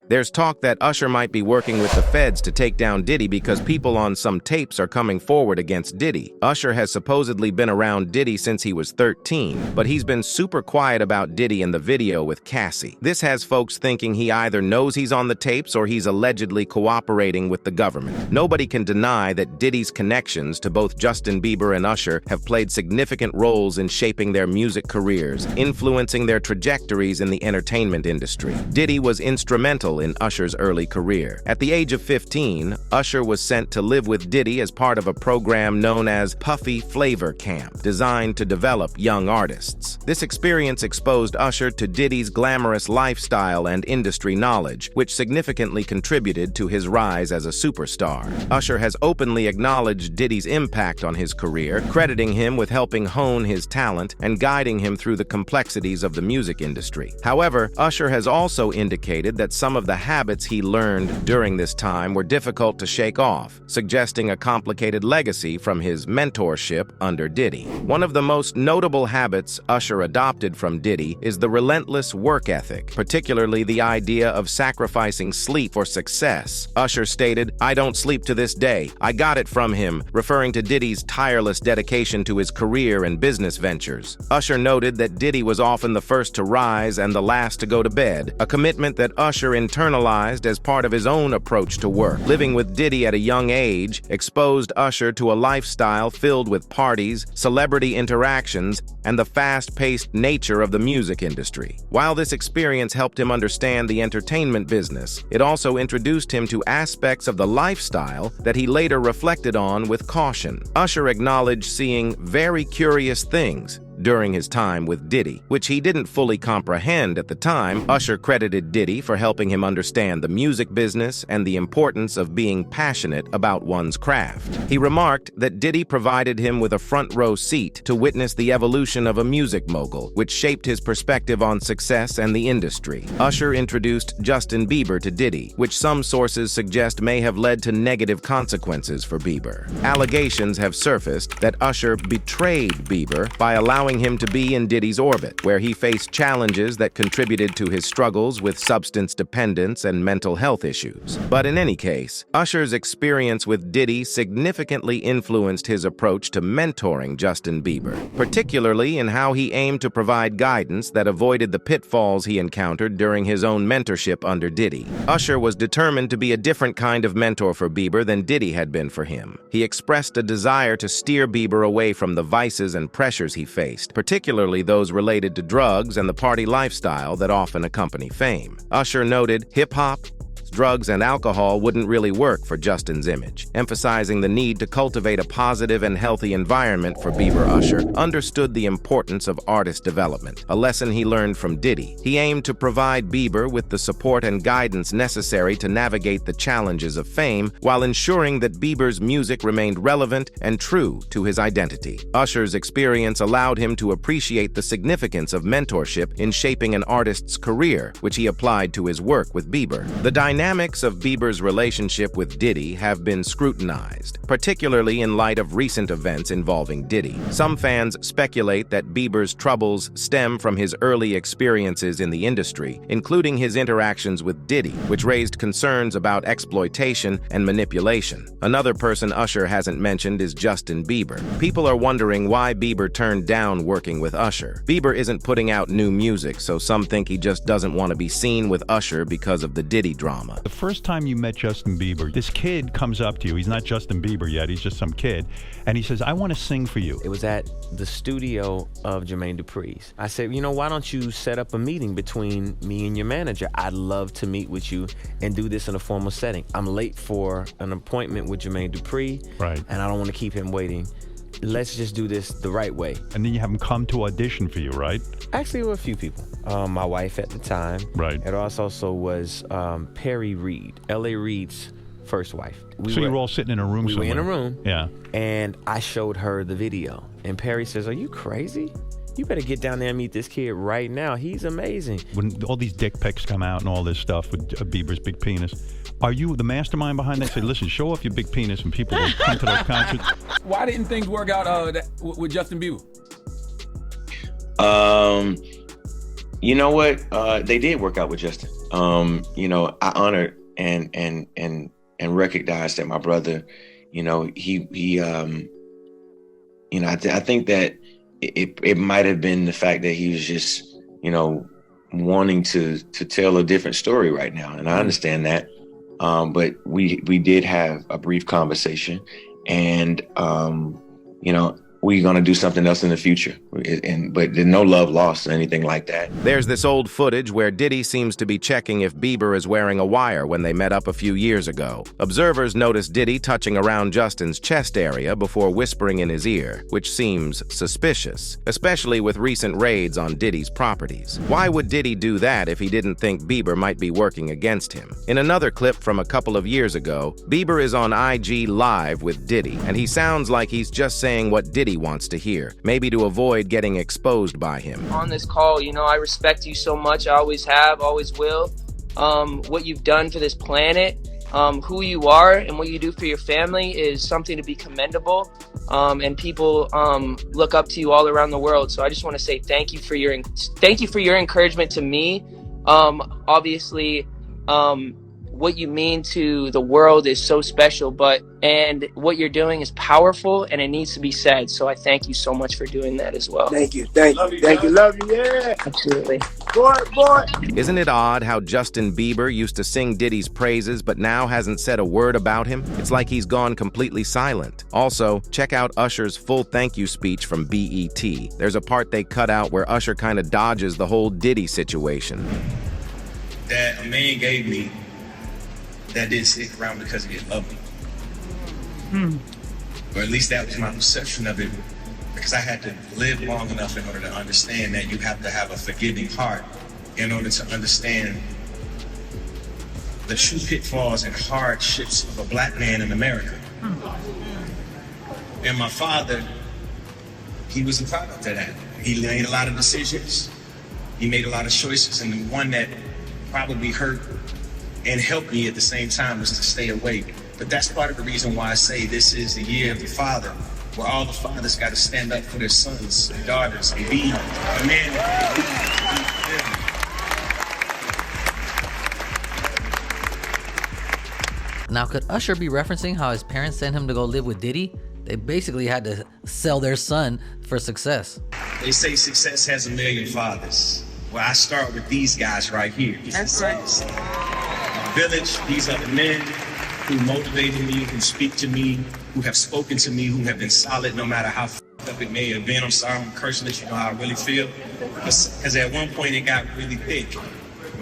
There's talk that Usher might be working with the feds to take down Diddy because people on some tapes are coming forward against Diddy. Usher has supposedly been around Diddy since he was 13, but he's been super quiet about Diddy in the video with Cassie. This has folks thinking he either knows he's on the tapes or he's allegedly cooperating with the government. Nobody can deny that Diddy's connections to both Justin Bieber and Usher have played significant roles in shaping their music careers, influencing their trajectories in the entertainment industry. Diddy was instrumental in Usher's early career. At the age of 15, Usher was sent to live with Diddy as part of a program known as Puffy Flavor Camp, designed to develop young artists. This experience exposed Usher to Diddy's glamorous lifestyle and industry knowledge, which significantly contributed to his rise as a superstar. Usher has openly acknowledged Diddy's impact on his career, crediting him with helping hone his talent and guiding him through the complexities of the music industry. However, Usher has also indicated that some of the habits he learned during this time were difficult to shake off, suggesting a complicated legacy from his mentorship under Diddy. One of the most notable habits Usher adopted from Diddy is the relentless work ethic, particularly the idea of sacrificing sleep for success. Usher stated, "I don't sleep to this day. I got it from him," referring to Diddy's tireless dedication to his career and business ventures. Usher noted that Diddy was often the first to rise and the last to go to bed, a commitment that Usher internalized as part of his own approach to work. Living with Diddy at a young age exposed Usher to a lifestyle filled with parties, celebrity interactions, and the fast-paced nature of the music industry. While this experience helped him understand the entertainment business, it also introduced him to aspects of the lifestyle that he later reflected on with caution. Usher acknowledged seeing very curious things during his time with Diddy, which he didn't fully comprehend at the time. Usher credited Diddy for helping him understand the music business and the importance of being passionate about one's craft. He remarked that Diddy provided him with a front-row seat to witness the evolution of a music mogul, which shaped his perspective on success and the industry. Usher introduced Justin Bieber to Diddy, which some sources suggest may have led to negative consequences for Bieber. Allegations have surfaced that Usher betrayed Bieber by allowing him to be in Diddy's orbit, where he faced challenges that contributed to his struggles with substance dependence and mental health issues. But in any case, Usher's experience with Diddy significantly influenced his approach to mentoring Justin Bieber, particularly in how he aimed to provide guidance that avoided the pitfalls he encountered during his own mentorship under Diddy. Usher was determined to be a different kind of mentor for Bieber than Diddy had been for him. He expressed a desire to steer Bieber away from the vices and pressures he faced, particularly those related to drugs and the party lifestyle that often accompany fame. Usher noted, "Hip-hop, drugs, and alcohol wouldn't really work for Justin's image," emphasizing the need to cultivate a positive and healthy environment for Bieber. Usher understood the importance of artist development, a lesson he learned from Diddy. He aimed to provide Bieber with the support and guidance necessary to navigate the challenges of fame while ensuring that Bieber's music remained relevant and true to his identity. Usher's experience allowed him to appreciate the significance of mentorship in shaping an artist's career, which he applied to his work with Bieber. The dynamics of Bieber's relationship with Diddy have been scrutinized, particularly in light of recent events involving Diddy. Some fans speculate that Bieber's troubles stem from his early experiences in the industry, including his interactions with Diddy, which raised concerns about exploitation and manipulation. Another person Usher hasn't mentioned is Justin Bieber. People are wondering why Bieber turned down working with Usher. Bieber isn't putting out new music, so some think he just doesn't want to be seen with Usher because of the Diddy drama. The first time you met Justin Bieber, this kid comes up to you. He's not Justin Bieber yet. He's just some kid. And he says, "I want to sing for you." It was at the studio of Jermaine Dupri's. I said, why don't you set up a meeting between me and your manager? I'd love to meet with you and do this in a formal setting. I'm late for an appointment with Jermaine Dupri, right, and I don't want to keep him waiting. Let's just do this the right way. And then you have him come to audition for you, right? Actually, there were a few people. My wife at the time. Right. It also was Perry Reed, L.A. Reid's first wife. So you were all sitting in a room somewhere? We were in a room. Yeah. And I showed her the video. And Perry says, "Are you crazy? You better get down there and meet this kid right now. He's amazing." When all these dick pics come out and all this stuff with Bieber's big penis, are you the mastermind behind that? Say, listen, show off your big penis and people will come to those concerts. Why didn't things work out with Justin Bieber? You know what? They did work out with Justin. I honored and recognized that my brother, I think that it might have been the fact that he was just, wanting to tell a different story right now. And I understand that. But we did have a brief conversation, and, we're going to do something else in the future. But there's no love lost or anything like that. There's this old footage where Diddy seems to be checking if Bieber is wearing a wire when they met up a few years ago. Observers notice Diddy touching around Justin's chest area before whispering in his ear, which seems suspicious, especially with recent raids on Diddy's properties. Why would Diddy do that if he didn't think Bieber might be working against him? In another clip from a couple of years ago, Bieber is on IG Live with Diddy, and he sounds like he's just saying what Diddy wants to hear, maybe to avoid getting exposed by him. On this call, I respect you so much. I always have, always will. What you've done for this planet, who you are and what you do for your family is something to be commendable. And people look up to you all around the world. So I just want to say thank you for your encouragement to me. Obviously, what you mean to the world is so special, and what you're doing is powerful, and it needs to be said. So I thank you so much for doing that as well. Thank you, love you, yeah. Absolutely. Boy. Isn't it odd how Justin Bieber used to sing Diddy's praises but now hasn't said a word about him? It's like he's gone completely silent. Also, check out Usher's full thank you speech from BET. There's a part they cut out where Usher kind of dodges the whole Diddy situation. That a man gave me that didn't stick around because he didn't love me. Or at least that was my perception of it, because I had to live long enough in order to understand that you have to have a forgiving heart in order to understand the true pitfalls and hardships of a black man in America. And my father, he was a product of that. He made a lot of decisions, he made a lot of choices, and the one that probably hurt and help me at the same time was to stay awake. But that's part of the reason why I say this is the year of the father, where all the fathers got to stand up for their sons and daughters and be a man that they Now, could Usher be referencing how his parents sent him to go live with Diddy? They basically had to sell their son for success. They say success has 1,000,000 fathers. Well, I start with these guys right here. That's right. Village, these are the men who motivated me, who speak to me, who have spoken to me, who have been solid no matter how f***ed up it may have been. I'm sorry, I'm cursing, let you know how I really feel. Because at one point it got really thick. The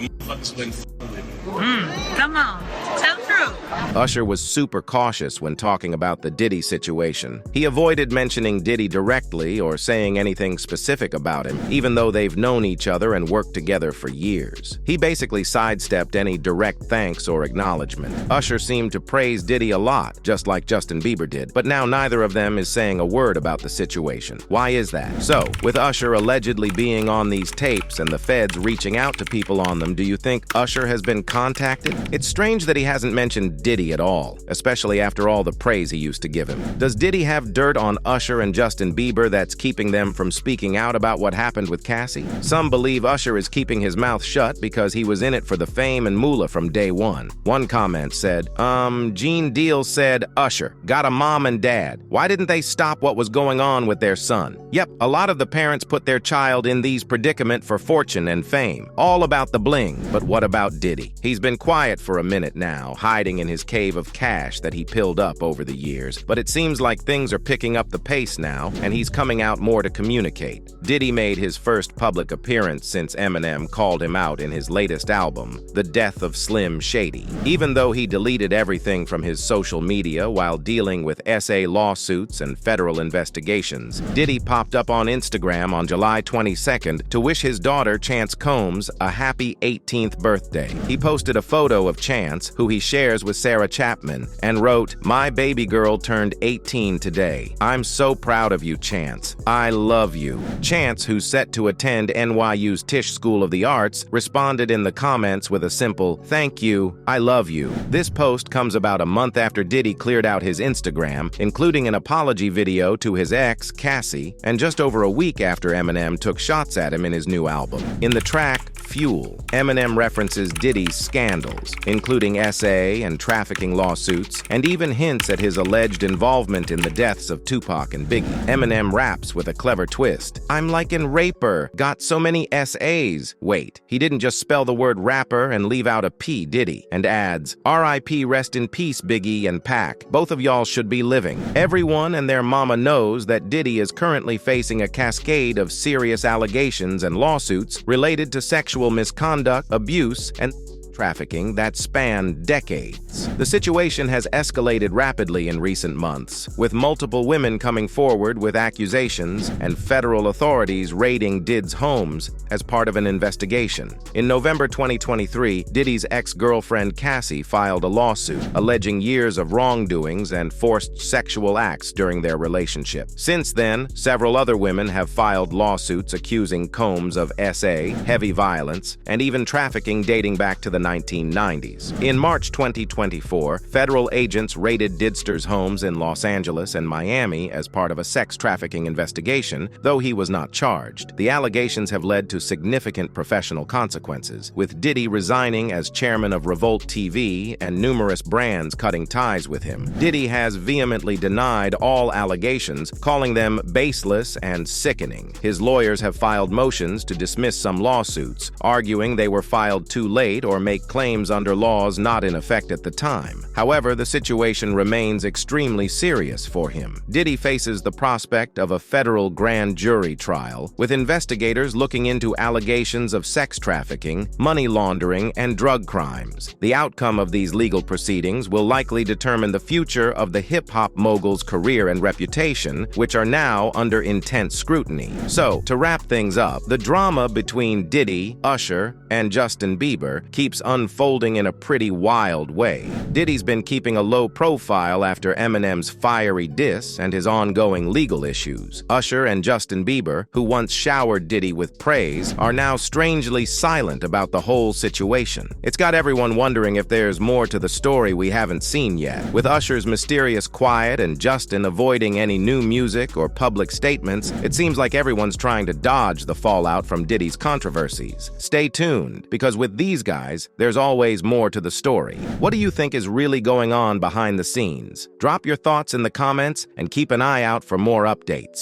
motherfuckers wasn't f***ing with me. Come on, tell the truth. Usher was super cautious when talking about the Diddy situation. He avoided mentioning Diddy directly or saying anything specific about him, even though they've known each other and worked together for years. He basically sidestepped any direct thanks or acknowledgement. Usher seemed to praise Diddy a lot, just like Justin Bieber did, but now neither of them is saying a word about the situation. Why is that? So, with Usher allegedly being on these tapes and the feds reaching out to people on them, do you think Usher has been contacted? It's strange that he hasn't mentioned Diddy at all, especially after all the praise he used to give him. Does Diddy have dirt on Usher and Justin Bieber that's keeping them from speaking out about what happened with Cassie? Some believe Usher is keeping his mouth shut because he was in it for the fame and moolah from day one. One comment said, Gene Deal said, Usher, got a mom and dad. Why didn't they stop what was going on with their son? Yep, a lot of the parents put their child in these predicament for fortune and fame. All about the bling. But what about Diddy? He's been quiet for a minute now, hiding in his cave of cash that he pilled up over the years. But it seems like things are picking up the pace now, and he's coming out more to communicate. Diddy made his first public appearance since Eminem called him out in his latest album, The Death of Slim Shady. Even though he deleted everything from his social media while dealing with SA lawsuits and federal investigations, Diddy popped up on Instagram on July 22nd to wish his daughter, Chance Combs, a happy 18th birthday. He posted a photo of Chance, who he shares with Sarah Chapman, and wrote, "My baby girl turned 18 today. I'm so proud of you, Chance. I love you." Chance, who's set to attend NYU's Tisch School of the Arts, responded in the comments with a simple, "Thank you, I love you." This post comes about a month after Diddy cleared out his Instagram, including an apology video to his ex, Cassie, and just over a week after Eminem took shots at him in his new album. In the track, fuel. Eminem references Diddy's scandals, including SA and trafficking lawsuits, and even hints at his alleged involvement in the deaths of Tupac and Biggie. Eminem raps with a clever twist. I'm like an raper, got so many SAs. Wait, he didn't just spell the word rapper and leave out a P, did he? And adds, R.I.P. rest in peace, Biggie and Pac. Both of y'all should be living. Everyone and their mama knows that Diddy is currently facing a cascade of serious allegations and lawsuits related to sexual misconduct, abuse, and trafficking that span decades. The situation has escalated rapidly in recent months, with multiple women coming forward with accusations and federal authorities raiding Diddy's homes as part of an investigation. In November 2023, Diddy's ex-girlfriend Cassie filed a lawsuit alleging years of wrongdoings and forced sexual acts during their relationship. Since then, several other women have filed lawsuits accusing Combs of SA, heavy violence, and even trafficking dating back to the 1990s. In March 2024, federal agents raided Didster's homes in Los Angeles and Miami as part of a sex trafficking investigation, though he was not charged. The allegations have led to significant professional consequences, with Diddy resigning as chairman of Revolt TV and numerous brands cutting ties with him. Diddy has vehemently denied all allegations, calling them baseless and sickening. His lawyers have filed motions to dismiss some lawsuits, arguing they were filed too late or make claims under laws not in effect at the time. However, the situation remains extremely serious for him. Diddy faces the prospect of a federal grand jury trial, with investigators looking into allegations of sex trafficking, money laundering, and drug crimes. The outcome of these legal proceedings will likely determine the future of the hip-hop mogul's career and reputation, which are now under intense scrutiny. So, to wrap things up, the drama between Diddy, Usher, and Justin Bieber keeps unfolding in a pretty wild way. Diddy's been keeping a low profile after Eminem's fiery diss and his ongoing legal issues. Usher and Justin Bieber, who once showered Diddy with praise, are now strangely silent about the whole situation. It's got everyone wondering if there's more to the story we haven't seen yet. With Usher's mysterious quiet and Justin avoiding any new music or public statements, it seems like everyone's trying to dodge the fallout from Diddy's controversies. Stay tuned, because with these guys, there's always more to the story. What do you think is really going on behind the scenes? Drop your thoughts in the comments and keep an eye out for more updates.